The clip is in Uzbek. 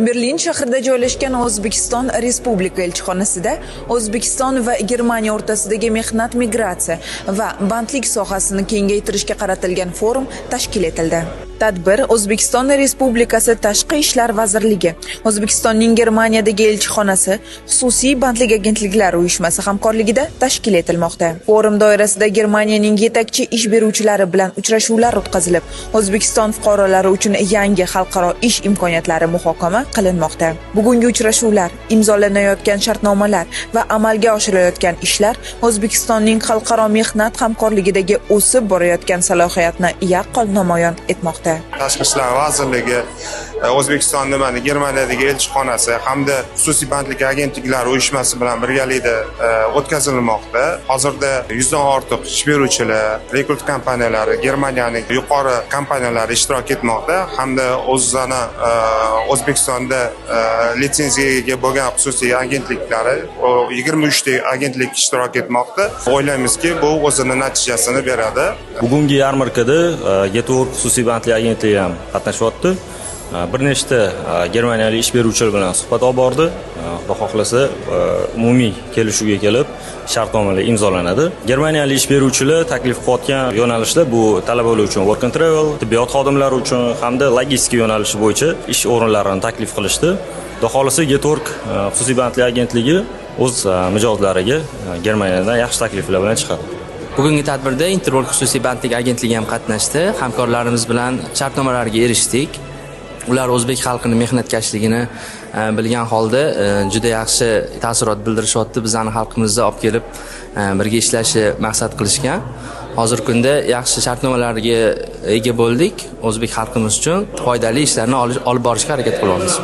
Berlin shahrida joylashgan O'zbekiston Respublika elchixonasida O'zbekiston va Germaniya o'rtasidagi mehnat migratsiya va bandlik sohasini kengaytirishga qaratilgan forum tashkil etildi. Tadbir O'zbekiston Respublikasi Tashqi ishlar vazirligi, O'zbekistonning Germaniyadagi elchixonasi, xususiy bandlik agentliklari uyushmasi hamkorligida tashkil etilmoqda. Forum doirasida Germaniyaning yetakchi ish beruvchilari bilan uchrashuvlar o'tkazilib, O'zbekiston fuqarolari uchun yangi xalqaro ish imkoniyatlari muhokama qilinmoqda. Bugungi uchrashuvlar, imzolanayotgan shartnomalar va amalga oshirilayotgan ishlar O'zbekistonning xalqaro mehnat hamkorligidagi o'sib borayotgan salohiyatni yaqqol namoyon etmoqda. Tashqi ishlar vazirligi, O'zbekistonning Germaniyadagi elchixonasi hamda xususiy bandlik agentliklari uyushmasi bilan birgalikda o'tkazilmoqda. Hozirda 100 dan ortiq ish beruvchilar, rekrut kompaniyalari, Germaniyaning yuqori kompaniyalari ishtirok etmoqda hamda o'zlari O'zbekistonda litsenziyaga bo'lgan xususiy agentliklari 23 ta agentlik ishtirok etmoqda. O'ylaymizki, bu o'zining natijasini beradi. Bugungi yarmarkada Getwork xususiy bandlik agentligi ham qatnashyapti. Bir nechta germaniyalik ish beruvchilar bilan suhbat olib bordi. Xudo xohlasa, umumiy kelishuvga kelib, shartnomalar imzolanadi. Germaniyalik ish beruvchilar taklif qilayotgan yo'nalishlar bu talabalar uchun work and travel, tibbiyot xodimlari uchun hamda logistika yo'nalishi bo'yicha ish o'rinlarini taklif qilishdi. Xudo xohlasa, Getwork xususiy bandlik agentligi o'z mijozlariga Germaniyadan yaxshi takliflar bilan chiqadi. Bugungi tadbirda Interwork xususiy bandlik agentligi ham qatnashdi. Hamkorlarimiz bilan shartnomalarga erishdik. Ular o'zbek xalqining mehnatkashligini bilgan holda juda yaxshi taassurot bildirishyapti. Bizning xalqimizda olib kelib birga ishlashni maqsad qilishgan. Hozirgi kunda yaxshi shartnomalarga ega bo'ldik. O'zbek xalqimiz uchun foydali ishlarni olib borishga harakat qilamiz.